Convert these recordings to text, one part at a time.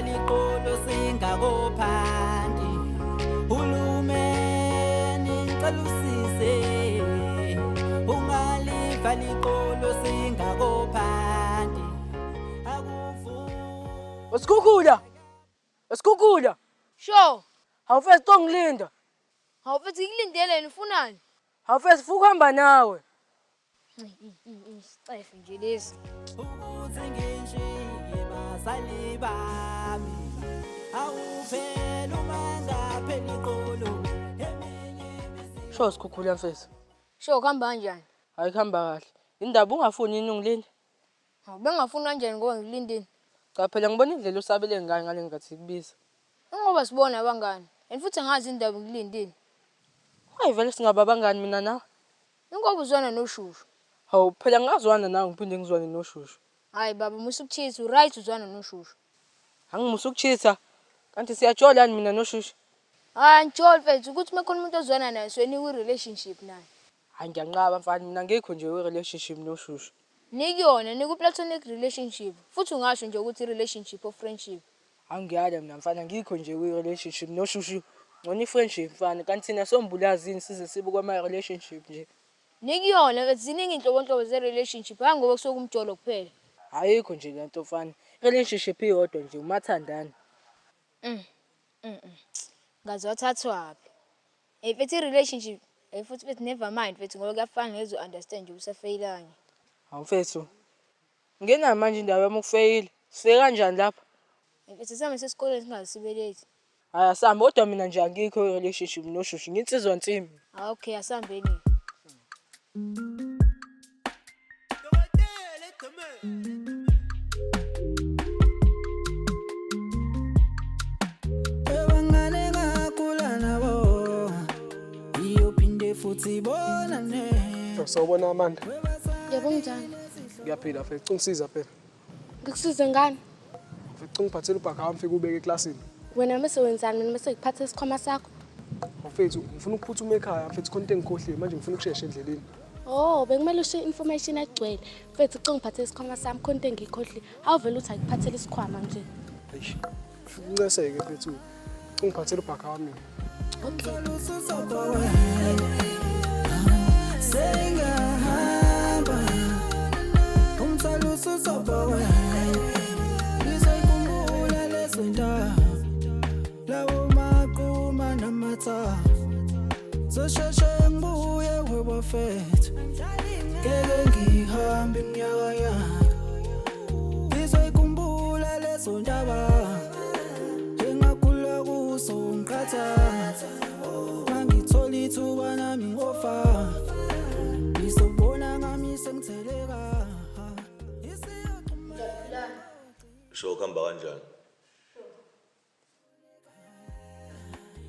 liqolo singakophandi hulumeni ngicela usize ungaliva liqolo singakophandi Wesikhukhula. Sho, Awufesi tongilinda. awufethi ngilindele nifunani? Awufesi futhi uhamba nawe. Isicefe nje lezi. ukuthi ngishiye bazali bami awuphela uma ngaphela iqolo eminye Sho sikhukhula mfethu. Sho, kuhamba kanjani? Hayi kuhamba kahle. Indaba ungafuni yini ungilinda? Hawu bengafuna kanjani ngoba ngilindeni. Cha phela ngibona indlela usabele ngayo ngale ngathi kubiza. Ngoba sibona abangani. And futhi angazi indaba ngilindeni. Hayi vele singaba bangani mina nawe. Ingoba uzwana noshushu. Hawu phela ngazwana nawe ngiphinde ngizwane noshushu. Hayi baba, musukuchisa right uzwana noshushu. Angimusa ukuchitha. Kanti siyajola yini mina noshushu? Hayi njalo mfethu ukuthi mekhona umuntu ozwana naye sweni ku-relationship naye. Hayi ngiyanqaba mfana mina ngikho nje we-relationship noshushu. Nikuyona, niku-platonic relationship. Futhi ungasho nje ukuthi relationship of friendship. Angiyala mina mfana ngikho nje we-relationship noshushu. Ngona i-friendship mfana kanti thina sombulazini size sibe kwama-relationship nje. Nikuyona mfethu ziningi inhlobonhlobo ze-relationship. Hayi ngoba kusuke umjolo kuphela. Ayikho nje lento mfana. Relationship iyodwa nje umathandana. Ngazi wathathwaphi. Mfethu i-relationship futhi mfethu never mind mfethu ngoba kuyafana ngezo-understand nje usafeyilanye. Hawu mfethu. Ngena manje indawo yami ukufeyila. Sifike kanjani lapha? Mfethu sami sesikoleni singazisibelethi. Hayi asambe kodwa mina nje angikho i-relationship noshushu nginsizwa nsimbi. Okay, asambeni. Ebangane ngakhula nabo iyophinde futhi bonane Sawubona Amanda. Yebo njani? Ngiyaphila mfethu, ungisiza phela. Ngikusize ngani? Mfethu ngiphathele ubhaka wami fika ubeke eklasini. Wena mase wenzani mina mase ngiphathe isikhwama sakho? Mfethu ngifuna ukuphuthuma ekhaya mfethu konke engikhohliwe manje ngifuna ukusheshe endleleni. Oh, bekumele usho information egcwele. Mfethu ucinga ngiphathe isikhwama sami konke engikhohlile. Awuvela uthi akuphathele isikhwama nje. Eish. Unceseke mfethu. Ngiphathele ubhaka wami. Okay. sengahamba umthwalo usuzobawe ngizoyikhumbula lezo ndaba lawo maqhuma namatha zosheshe ngibuye webafethu ngeke ngihambe iminyaka yami ngizoyikhumbula lezo ndaba engakhula kuso ngikhathatha mangithola ithuba nami ngofa ngizobona ngami sengitheleka Sho kuhamba kanjani?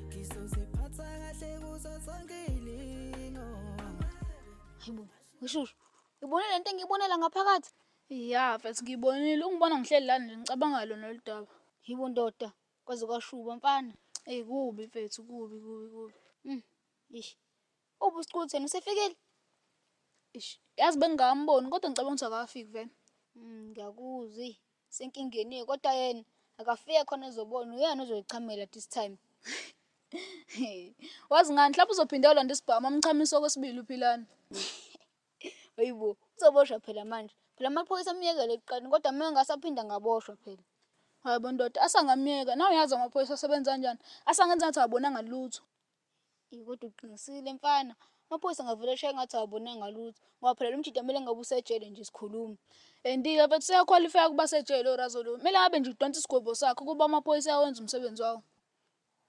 ngizoziphatha kahle kuzo zonke ilingo Hayibo, ushushu. Ngibone lento engiyibonela ngaphakathi. Ya, mfethu ngibonile ungibona ngihleli la nje ngicabanga lona loludaba. Yibo ndoda, kwaze kwashuba mfana. Kubi mfethu, kubi. Ish. Ubusiqutheni usefikile? Ish, yazi bengingamboni kodwa ngicabanga ukuthi akafiki vele. Ngiyakuzwa. Senkingeni kodwa yena akafike khona ezobona uyena ozoyichamela this time. Wazi ngani mhlawumbe uzophinde uyolanda isibhamu amchamiso kwesibili uphilana. Hayibo, uzoboshwa phela manje. Phela amaphoyisa amyekele eqani kodwa mina ngasaphinda ngaboshwa phela. Hayibo ndoda, asangamyeka. Nawe uyazi amaphoyisa asebenza kanjani? Asangenza ngathi abonanga lutho. Kodwa uqinisile mfana. Amaphoyisa ngavele eshaya ngathi abonanga lutho. Ngoba phela lo mjidi amele ngabe usejele nje sikhuluma. Ndiya mfethu seyaqualify ukuba sejele orazolo. Kumele ngabe nje udonsa isigwebo sakho kuba amaphoyisa awenza umsebenzi wawo.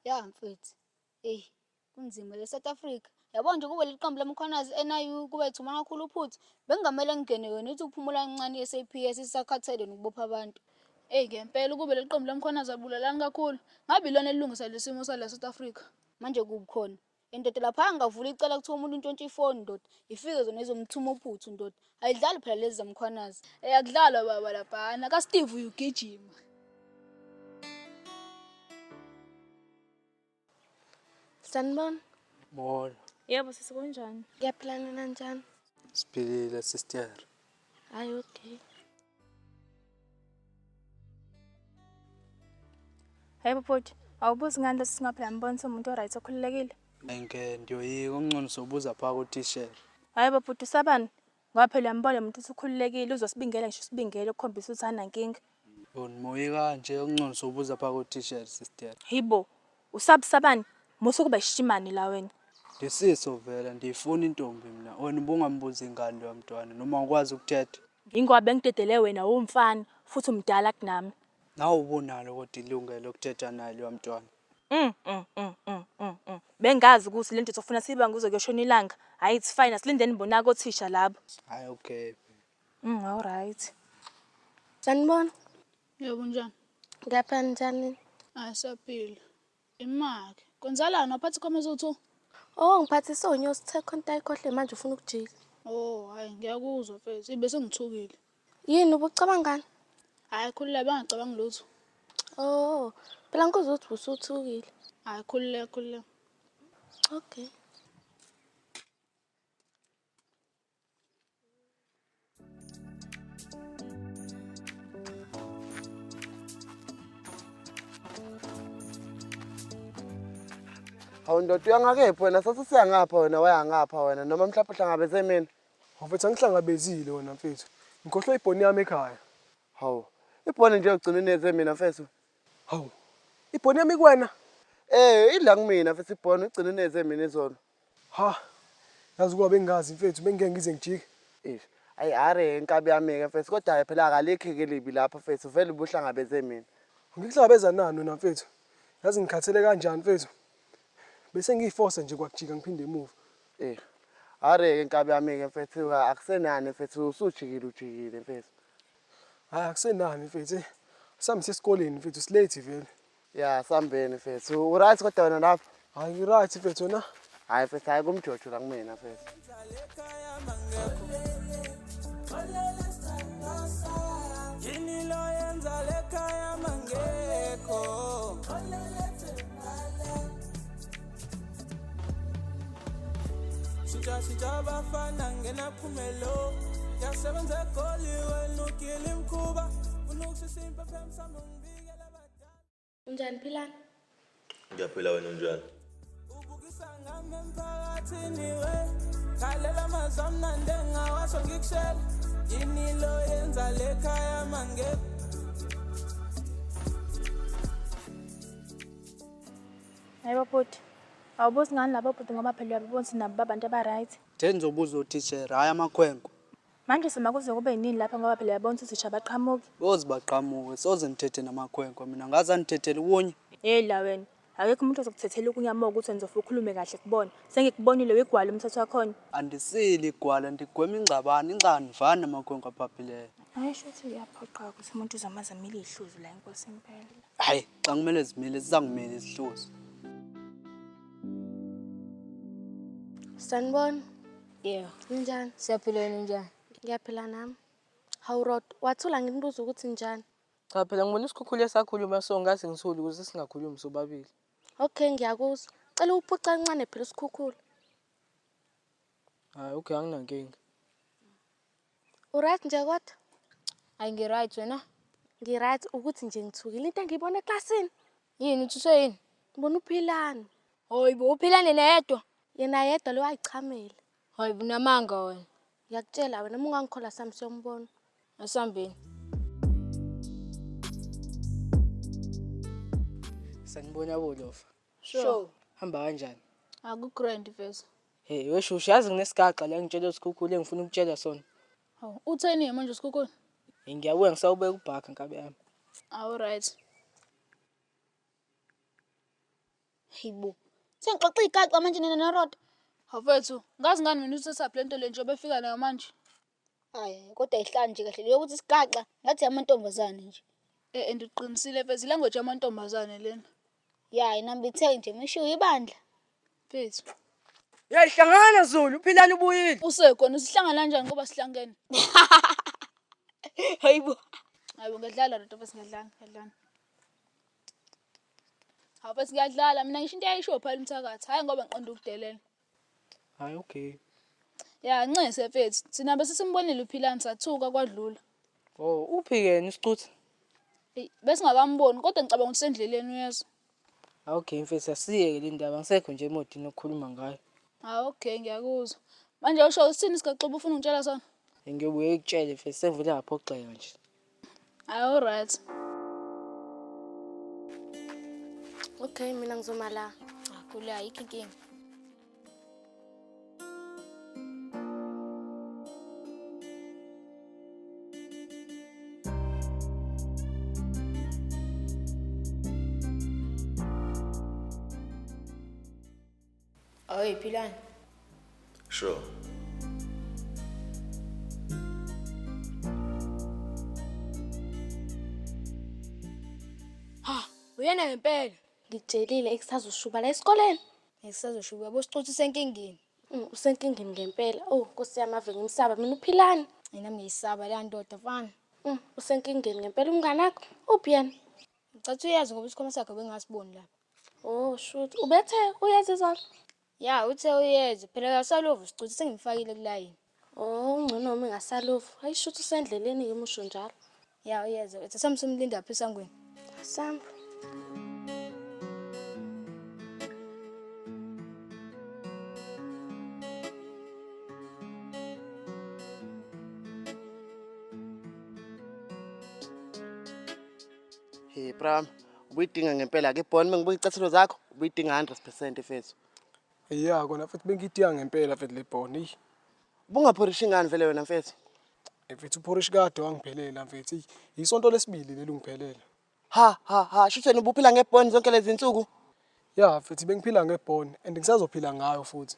Ya mfethu. Kunzima le South Africa. Yabo nje kube liqembu lamkhwanazi NIU kube ithuma kakhulu uphuthu. Bengamele ngene wena uthi ukuphumula kancane iSAPS isakhathele nokubopha abantu. Ngempela kube leqembu lamkhwanazi abulalani kakhulu. Ngabe ilona elungisa lesimo sala South Africa. Manje kubukhona. Indoda lapha ngavula icala kuthiwa umuntu intshontshe ifoni ndoda. Ifike zona izomthuma uphuthu ndoda. Ayidlali phela lezi zamkhwanazi. Akudlalwa baba laphana. Ka Steve uyugijima. Sanibona. Bona. Yebo sisi kunjani? Ngiyaphilana kanjani? Siphilile sister. Hayi okay. Hayi bhuti, awubuzi ngani lesi singaphela mbonisa umuntu oright okhululekile. Enke ndiyoyika ungcono sobuza phaka kutishela. Hayi bhuti usabani? Ngoba phela uyambona umuntu usukhululekile uzosibingela ngisho usibingele ukukhombisa ukuthi anankinga. Moyika nje ungcono sobuza phaka kutishela sister. Hibo, usabani? Musu kuba ishimani la wena. Ndisiso vela ndiyifuna intombi mina. Wena ubungambuzi ingane lo mntwana noma ukwazi ukuthetha. Ingoba bengidedele wena umfana futhi umdala kunami. Nawe ubonalo kodwa ilungelo lokuthetha naye lo mntwana. Bengazi ukuthi lento sofuna siba nguzo kuyoshona ilanga. Hayi it's fine asilindeni bonaka othisha labo. Hayi okay. All right. Sanibona. Yebo njani? Ngapha njani? Asaphila. Imaki. Konzalana waphatha ikhoma zothu? Oh, ngiphathise onyosi sithe konta ikhohle manje ufuna ukujika. Oh, hayi ngiyakuzwa mfethu. Ibe sengithukile. Yini ubucabanga ngani? Hayi khulula bangacabangi lutho. Oh, phela ngikuzwa ukuthi usuthukile. Hayi khulula. Okay. Hawu ndoda uyangakephi wena sasisiyangapha wena wayangapha wena noma mhlawumbe uhlangabeze mina. Mfethu angihlangabezile wena mfethu. Ngikhohlwe ibhoni yami ekhaya. Hawu ibhoni nje ugcina ineze mina mfethu. Hawu. Ibhoni yami kuwena? Idla kumina mfethu ibhoni ugcina ineze mina izolo. Ha. Yazi kuba bengazi mfethu bengeke ngize ngijike. Ayi are inkabi yami ke mfethu kodwa phela akalikhe ke libi lapha mfethu vele ubuhlangabeze mina. Ngikuhlangabeza nani wena mfethu? Yazi ngikhathele kanjani mfethu? Bese ngiyiforce nje kwakujika ngiphinde emuva. Are inkabi yami ke mfethu akusenani mfethu ujikile mfethu. Hayi akusenani mfethu. Sambe sesikoleni mfethu silate vele. Ya sambeni mfethu. Uright kodwa wena lapha? Hayi ngiright mfethu na. Hayi mfethu hayi kumjojo la kumina mfethu. Yini lo yenza lekhaya mangekho Shintsha abafana ngena phumelo Yasebenza egoli wena ukile imkhuba Unukusisimpa phemsamo ngibikela abadala Unjani Philani? Ngiyaphila wena unjani? Ubukisa ngami emphakathini we Khalela mazamna ndengawasho ngikushela Yini lo yenza lekhaya mangekho Hayi bhuti. Awubuzi ngani labo bhuti ngoba phela uyabona nabo babantu abaright. Ndenzobuza utishela hayi amakhwenkwe. Manje semakuze kube yini lapha ngoba phela uyabona ukuthi uthisha baqhamuki. Bozi baqhamuke soze ngithethe namakhwenkwe mina ngaze ngithethele kunye. La wena. Akekho umuntu ozokuthethela ukunyama ukuthi wenza ukhulume kahle kubona. Sengikubonile wegwala umthetho wakho. Andisili igwala ndigwema ingcabani ingcanivani namakhwenkwe aphaphileyo. Hayi shothi uyaphoqa ukuthi umuntu uzamazamile ihluzu la inkosi impela. Hayi xa kumele zimile zizangimele isihluzi. Sanibona. Yebo. Njani? Siyaphila wena njani? Ngiyaphila nami. Hawu Rod, wathula nginibuza ukuthi njani? Cha phela ngibona isikhukhulu esakhuluma so ngathi ngithuli ukuze singakhulumi sobabili. Okay, ngiyakuzwa. Cela uphuca kancane phela isikhukhulu. Hayi okay anginankinga. Uright nje kodwa? Hayi ngiright wena. Ngiright ukuthi nje ngithukile into engiyibona eklasini. Yini uthuse yini? Ngibona uPhilani. Hoyibo uphilane neyedwa. Yena yedwa lo wayichamela. Hoyibo namanga wena. Ngiyakutshela wena uma ungangikhola sami siyombona. Asambeni. Sanibona bolofa. Sure. Hamba kanjani? Akugrand vese. Hey weshushu yazi nginesigaqa la ngitshela isikhukhulu engifuna ukutshela sona. Hawu utheni manje usikhukhulu? Ngiyabuya ngisawubeka ubhaka nkabe yami. All right. Hibo. Sengixoxa igaqa manje nina noRod. Hawufethu, ngazi ngani mina usesaphi lento le nje befika nayo manje. Hayi kodwa ihlanje nje kahle leyo ukuthi sigaxa ngathi amantombazane nje. Ndiqinisile vese language yamantombazane lena. Ya inambitheke nje misho ibandla. Mfethu. Hey hlangana Zulu uphilani ubuyile. Usekhona sihlangana kanjani ngoba sihlangene? Hayibo. Hayibo ngiyadlala Rod bese ngiyadlala. Hawu bese ngiyadlala mina ngisho into ayisho phela umthakathi hayi ngoba ngiqonda ukudelela. Hayi okay. Ya nxese mfethu thina bese simbonile uPhilani sathuka kwadlula. Oh uphi yena isicuthe? Bese ngabamboni kodwa ngicabanga ukuthi sendleleni uyezwa. Okay mfethu asiyeke le ndaba ngisekho nje emodini okukhuluma ngayo. Okay ngiyakuzwa. Manje usho usithini sikaXuba ufuna ungitshela sona? Ngiyobuye ukutshele mfethu sevele ngaphoxeka nje. Alright. Okay, mina ngizoma la. Kula ayikho inkinga. Oy Philani. Sure. Uyena ngempela. Ngitshelile ekusazoshuba la esikoleni. Ngisazoshuba bosicutha senkingeni. Usenkingeni ngempela. Oh, Nkosi yami ave ngimsaba mina uPhilani. Nami ngiyisaba le ndoda mfana. Usenkingeni ngempela umngane wakho. Uphi yena? Ngicatha uyazi ngoba isikhwama sakhe bengasiboni lapha. Oh, shoot. Ubethe uyazi izolo? Ya, uthe uyeze. Phela kasalovu sicutha sengimfakile kulayini. Oh, ngcono uma engasalovu. Hayi shoot usendleleni ke musho njalo. Ya, uyeze. Uthi samsumlinda apha esangweni. Samba. Hey Bram, ubuyidinga ngempela ke Bhoni mengibuka icathelo zakho, ubuyidinga 100% mfethu. Ya kona mfethu bengidinga ngempela mfethu le bhoni. Bungaphorishi ngani vele wena mfethu? Mfethu uphorishi kade wangiphelela mfethu. Isonto lesibili leli ungiphelela. Ha, shutheni ubuphila ngebhoni zonke lezi insuku? Ya mfethu bengiphila ngebhoni and ngisazophila ngayo futhi.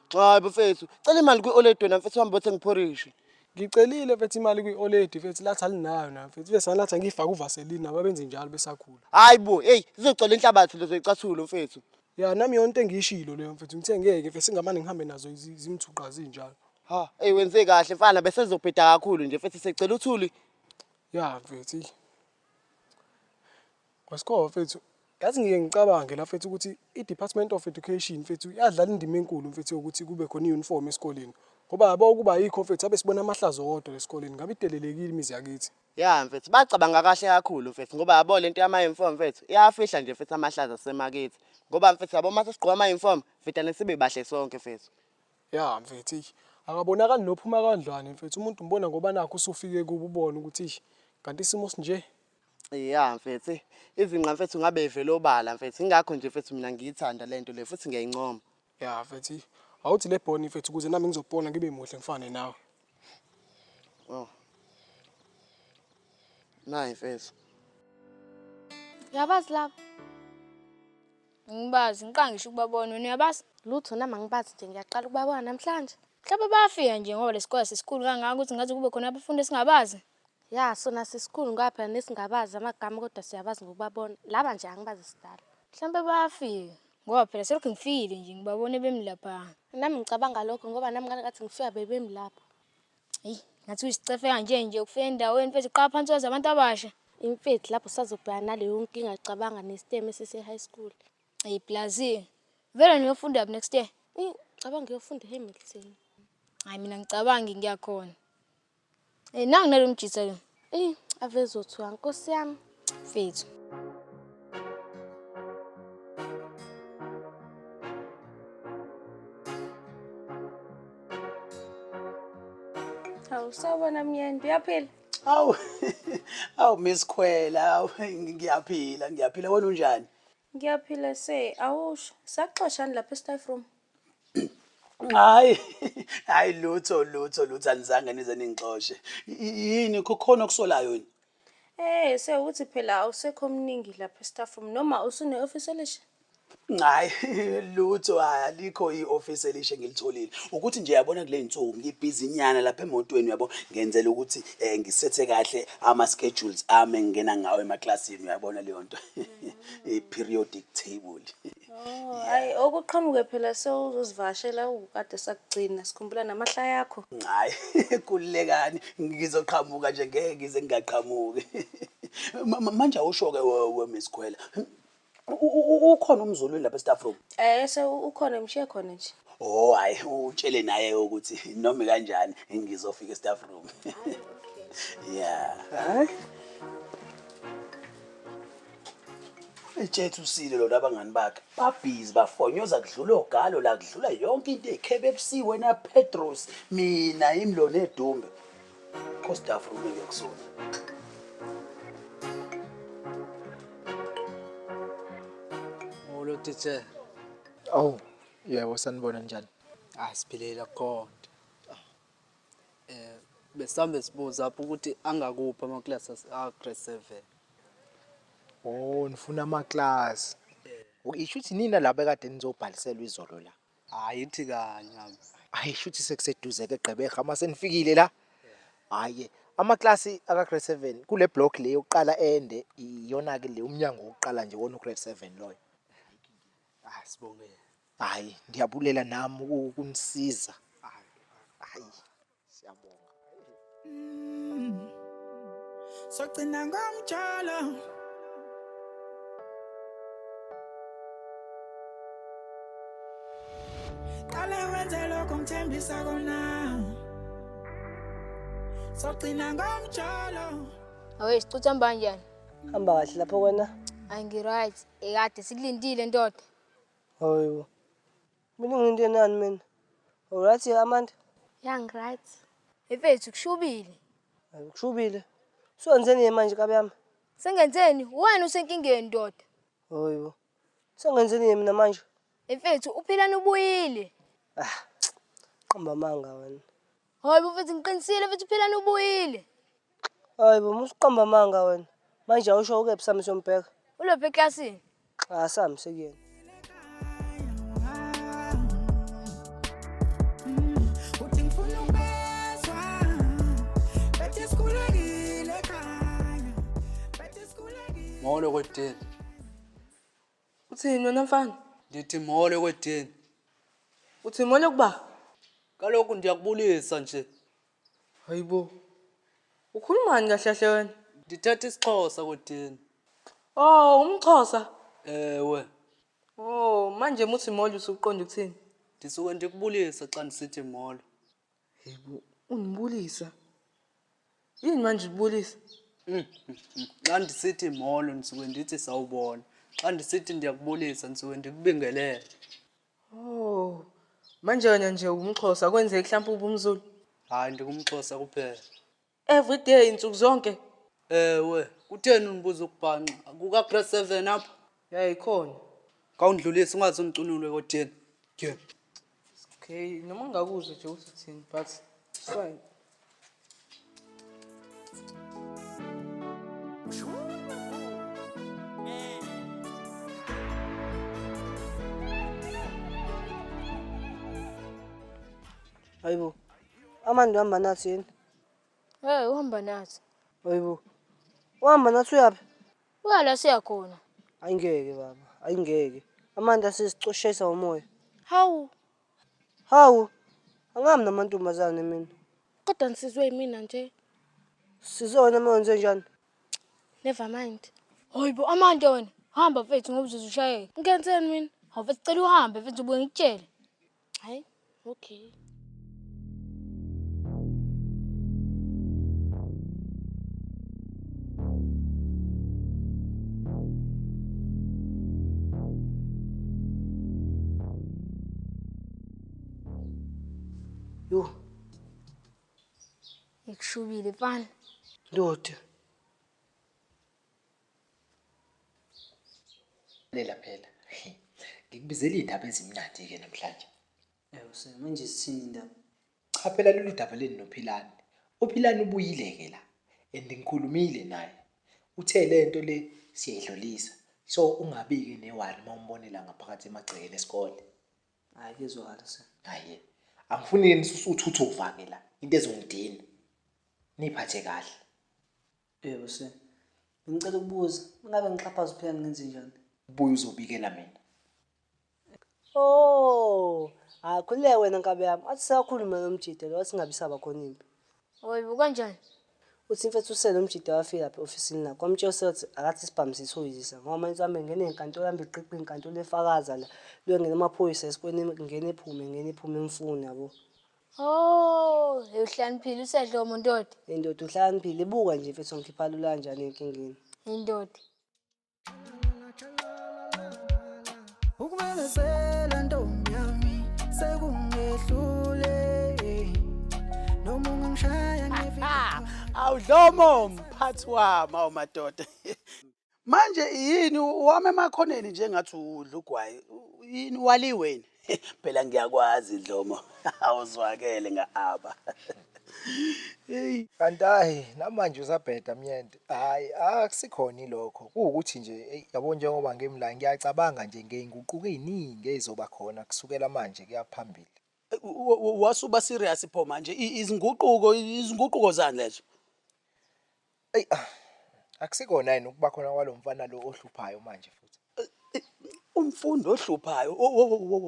Hayi mfethu, cela imali kwi-Oled wena mfethu wami bothe ngiphorishi. Ngicelile mfethu imali kwi-Oled mfethu lathi alinayo na mfethu bese lathi ngifaka uvaseline ababenze njalo besakhula. Hayi bo, hey, sizocela inhlabathi lezo icathulo mfethu. Ya nami yonke engiyishilo leyo mfethu ngithe ngeke mfethu singamane ngihambe nazo zimthuqa zinjalo. Hey wenze kahle mfana bese sizobheda kakhulu nje mfethu secela uthuli. Ya mfethu. Kwasikho mfethu. Yazi ngike ngicabange la mfethu ukuthi i-Department of Education mfethu yadlala indima enkulu mfethu ukuthi kube khona i-uniform esikoleni. Ngoba yabo ukuba yikho mfethu abesibona amahlazo wodwa esikoleni ngabe idelelekile imizi yakithi. Ya mfethu bacabanga kahle kakhulu mfethu ngoba yabo lento yama-uniform mfethu iyafihla nje mfethu amahlazo asemakithi. Ngoba mfethu yabo mase sigqoka ama-uniform mfethu sibe bahle sonke mfethu. Ya mfethu akabonakali nophuma kandlwane mfethu umuntu umbona ngoba nakho usufike kuba ubona ukuthi kanti isimo sinje. Ya mfethu izinqa mfethu ngabe vele obala mfethu ingakho nje mfethu mina ngiyithanda lento le futhi ngiyayincoma. Ya mfethu awuthi le bhoni mfethu ukuze nami ngizobona ngibe muhle ngifane nawe. Oh. Nayi mfethu. Uyabazi lapho? Ngibazi ngiqangisha ukubabona wena uyabazi? Lutho nami angibazi nje ngiyaqala ukubabona namhlanje. Mhlawumbe bayafika nje ngoba lesikole sesikhulu kangaka ukuthi ngathi kube khona abafundi esingabazi. Ya sona sisikhulu ngapha nesingabazi amagama kodwa siyabazi ngokubabona. Laba nje angibazi sidala. Mhlawumbe bayafika ngoba phela selokhu ngifikile nje ngibabone bemi lapha. Nami ngicabanga lokho ngoba nami ngathi ngifika bebemi lapho. Hey, ngathi uyisicefe kanje ukufika endaweni mfethu uqala phansi wazi abantu abasha. Imfethu lapho sazobhekana naleyo nkinga icabanga nestem esise high school. Hey Plazi. Vele niyofunda up next year? Cabanga ngiyofunda eHamilton. Hayi mina ngicabangi ngiyakhona. Nangu nalo mjisa lo. Avezothiwa Nkosi yami mfethu. Awusabona Mnyendo uyaphila? Awu Miss Khwela, ngiyaphila wena unjani? Ngiyaphila awusho. Saxoshani lapha e-staff room? Hayi lutho anizange nize ningixoshe. Yini kukhona okusolayo yini? Uthi phela awusekho omningi lapha e-staff room noma usune office elisha? Hayi lutho alikho i-office elisha ngilitholile. Ukuthi nje yabona kule insuku ngibhizi nyana lapha emotweni yabo ngenzela ukuthi ngisethe kahle ama schedules ami engena ngawo emaklasini uyabona leyo nto. I-periodic table. Hayi okuqhamuke phela sewuzosivashela ukade sakugcina sikhumbula namahlaya yakho. Hayi kulekani ngizoqhamuka nje ngeke ngize ngaqhamuke. Manje awusho ke weMiss Khwela. Ukhona umZulu lapha e-staff room? Ukhona mshiye khona nje. Oh hayi utshele naye ukuthi noma kanjani ngizofika e-staff room. Yeah. Hayi. Etshethu usile lo nabangani bakhe babhizi bafonyoza kudlula ogalo la kudlula yonke into eKBC wena Petros mina imlo nedumbe Costa Frume ngekusona. Molo teacher. Oh, yebo sanibona njani? Asiphilela khona. Besambe sibuza apho ukuthi angakuphi ama-classes grade 7. Oh, nifuna ama-class. Isho ukuthi nina laba ekade nizobhaliselwa izolo la. Hayi ithi kanye abi. Ayisho ukuthi sekuseduze ke Gqeberha ama senifikile la. Hayi, ama-class aka-grade 7 kule block le yokuqala ende iyona ke le umnyango wokuqala nje wona u-grade 7 loyo. Sibongele. Hayi, ndiyabulela nami ukunisiza. Hayi, siyabonga. Sogcina ngomjolo Qale wenze lokho ngithembisa kona Sogcina ngomjolo Awe sicutha kanjani? Hamba kahle lapho wena. Angiright. Ekade sikulindile ndoda. Hayibo. Mina nginte nani mina? Alright Amanda. Right. Efethu kushubile. Kushubile. Senzeni manje kabe yami? Sengenzeni? Wena usenkingeni ndoda. Hayibo. Sengenzeni mina manje? Efethu uphilana ubuyile. Qamba manga wena. Hayibo mfethu ngiqinisile mfethu uphilana ubuyile. Hayibo musiqamba manga wena. Manje awusho ukephi sami sombheka? Ulophe eklasini. Sami sekuyena. Molo kwedeni. Uthini wena mfana? Ndithi molo kwedeni. Uthi molo kuba? Kaloku ndiyakubulisa nje. Hayibo. Ukhulumani kahle kahle wena? Ndithatha isiXhosa kwedeni. Oh, umXhosa. Ewe. Oh, manje muthi molo usuqonda ukuthini? Ndisuke ndikubulisa xa ndisithi molo. Hayibo, unibulisa. Yini manje ubulisa? Xa ndisithi molo ndisuke ndithi sawubona. Xa ndisithi ndiyakubulisa ndisuke ndikubingelele. Oh. Manje wena nje umXhosa kwenzeke mhlawumbe ubumzulu? Hayi ndingumXhosa kuphela. Every day insuku zonke? Ewe, kutheni unibuza ukubhanqa? Kuka grade 7 apha? Yayikhona. Kawundlulisi ungaze ungicunule kodeni. Ke. Okay, noma ngakuzwe nje ukuthi uthini, but it's fine. Hayibo. Amanda uhamba nathi yini? Uhamba nathi. Hayibo. Uhamba nathi uyaphi? Uyala siyakhona. Ayingeke baba, ayingeke. Amanda sisicoshesa umoya. Hawu, Hawu. Angami namantombazane mina. kodwa nisizwe yimina nje. Sizona menze njani? Never mind. Hayibo Amanda wena. Hamba mfethu ngoba uzoshayela. Ngenzeni mina? Awufethu cela uhambe mfethu ubuye ngikutshele. Hayi, okay. Yo, Ngikushubile mfana. ndoda. Lela phela. Ngikubizela indaba ezimnandi ke namhlanje. Manje sithini indaba? Cha phela lolu daba leni noPhilani. uPhilani ubuyile ke la. Ngikhulumile naye. Uthe lento le siyayidlulisa. So ungabike newari mawumbonela ngaphakathi emagcekeni esikole. Hayi kezwakala sir. Hayi. Angifuni yini usuthuthu uvake la. Into ezongidina. Niphathe kahle. Yebo sir. Ngicela ukubuza, ngabe ngixhaphaza phela ngenze njani? Ubuye uzobikela mina. Oh, khuleka wena nkabe yami. Athi sakhuluma nomjida lo singabisaba khona impi. Hayibo kanjani? Uthi mfethu usele umjida wafika lapha ofisini la. Kwamtshela ukuthi akathi sibhamisise uyizisa. Ngoba manje uhambe ngene enkantolo yami iqiqi inkantolo efakaza la. Luyongena amaphoyisa esikweni ngene iphume ngifuni yabo. Oh, uhlaniphile usedlomo ndoda. Indoda uhlaniphile ibuka nje mfethu ngikhipha lula kanjani enkingeni. Indoda. Ungangiphazela ntombi yami sekungehlule noma ungangishaya ngevika. Awudlomo mphathi wami awumadoda. Manje yini wami emakhoneni njengathi udla ugwayi. Yini waliweni? Phela ngiyakwazi Dlomo. Awuzwakele ngaaba. Hey, Kanti hayi namanje usabheda myende. Hayi akusikhona ilokho. Kuwukuthi nje yabo njengoba ngimla ngiyacabanga nje ngeinguquko eziningi ezizoba khona kusukela manje kuya phambili. wasuba serious pho manje izinguquko zani lezo? Ey akusikona yini ukuba khona kwalomfana lo ohluphayo manje futhi. Umfundo ohluphayo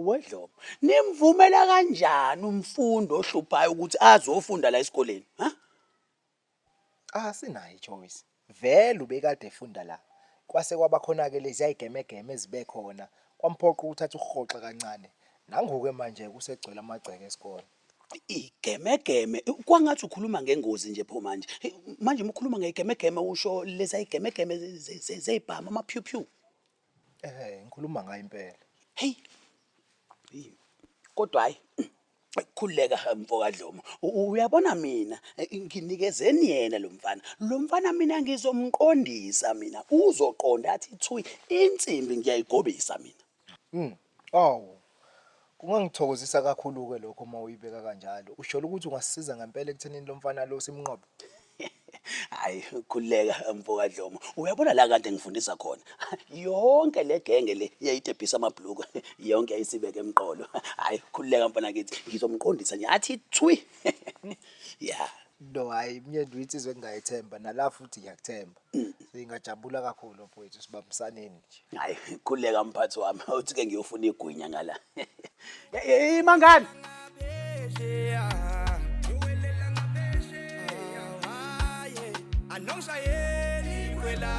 wedlomo. Nimvumela kanjani umfundo ohluphayo ukuthi azofunda la esikoleni, ha? Sinayo ichoice. Vele ubekade efunda la. Kwase kwaba khona ke lezi ayigemegeme ezibe khona. Kwamphoqa ukuthatha uhoxa kancane. Nangoku manje kusegcwele amagceke esikole. Igemegeme kwangathi ukhuluma ngengozi nje pho manje. Manje ukhuluma ngegemegeme usho lezi ayigemegeme zezibhama ama pew pew. Ngikhuluma ngayo impela. Hey. Kodwa hayi khuleka mfoka Dlomo. Uyabona mina nginikezeni yena lo mfana. Lo mfana mina ngizomqondisa mina. Uzoqonda athi thuyi insimbi ngiyayigobisa mina. Kungangithokozisa kakhulu ke lokho uma uyibeka kanjalo. Ushola ukuthi ungasisiza ngempela ekuthenini lo mfana lo simnqobe. Hayi khuleka mfoka Dlomo. Uyabona la kade ngifundisa khona. Yonke le genge le iyayidebhisa amabhluku. Yonke ayisibeke emqolo. Hayi khuleka mfana kithi ngizomqondisa nje athi thwi. Yeah. No hayi myendo insizwe engayithemba nala futhi ngiyakuthemba. Singajabula kakhulu mfowethu sibamsaneni nje. Hayi khuleka mphathi wami. Uthi ke ngiyofuna igwinya ngala. Hey mangani. Anongishayeli kwela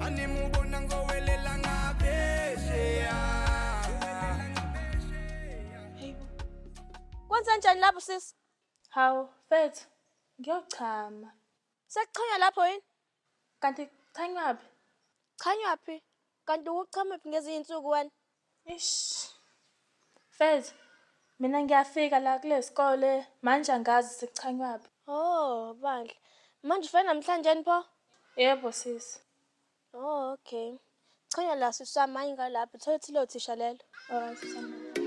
animubona ngowelela ngaphesheya. Kwenza njani lapho sisi? Hawu, mfethu, ngiyochama. Sekuchanya lapho yini? Kanti chanyaphi? Chanyaphi? Kanti ukuchama phi ngezinye insuku wena? Ish. Mfethu, mina ngiyafika la kule sikole, manje angazi sekuchanyaphi. Oh, bandla. Manje ufana namhlanje pho? Yebo sisi. Oh, okay. Chanya la sisama inga lapho. Thola lo thisha lelo. Alright, sisama.